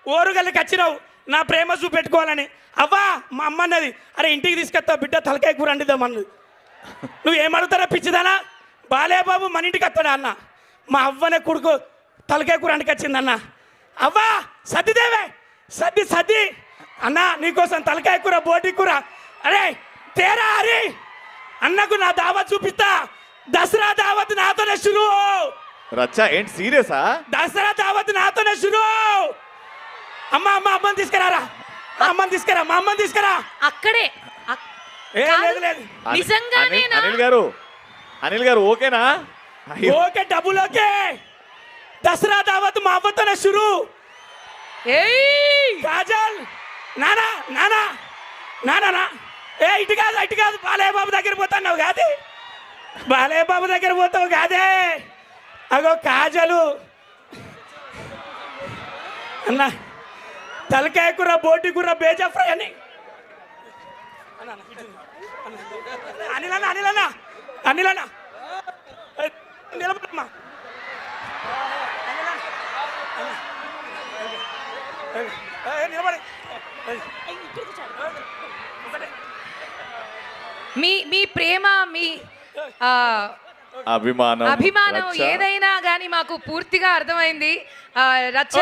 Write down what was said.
ఓరుగల్లికి వచ్చినావు నా ప్రేమ చూపెట్టుకోవాలని. అవ్వా మా అమ్మ అన్నది, అరే ఇంటికి తీసుకొస్తావు బిడ్డ తలకాయ కూర వండిద్దామన్నది. నువ్వు ఏమడుగుతారా పిచ్చిదానా, బాలేబాబు మన ఇంటికి వస్తాడా అన్న. మా అవ్వనే కొడుకు తలకాయ కూర వండికొచ్చిందన్న. అవ్వా సద్దిదేవే సద్ది సద్ది అన్న నీకోసం తలకాయ కూర బోటి కూర. అరే తేరా అరే అన్నకు నా దావత్ చూపిస్తా. దసరా దావత్ నాతోనే షురు. రచ్చా ఏంటి సీరియసా? దసరా దావత్ నాతోనే షురు. అమ్మ అమ్మ అమ్మని తీసుకురారా, అమ్మని తీసుకురా, మా అమ్మని తీసుకురా. అక్కడే లేదు లేదు నిజంగానేనా? అనిల్ గారు ఓకేనా? ఓకే డబ్బులు ఓకే. దసరా దావత్ మా అవ్వతోనే షురు. కాజల్ నానా నానా నానా ఏ ఇటు కాదు బాలయ్య దగ్గర పోతున్నావు కాదే, బాలయ్య బాబు దగ్గర పోతావు కాదే. అగో కాజలు అన్న తలకాయ కూర బోటి కూర బేజా ఫ్రై అని అనిలన్నా నిలబడమ్మా. మీ ప్రేమ మీ అభిమానం ఏదైనా కానీ మాకు పూర్తిగా అర్థమైంది. రచ్చ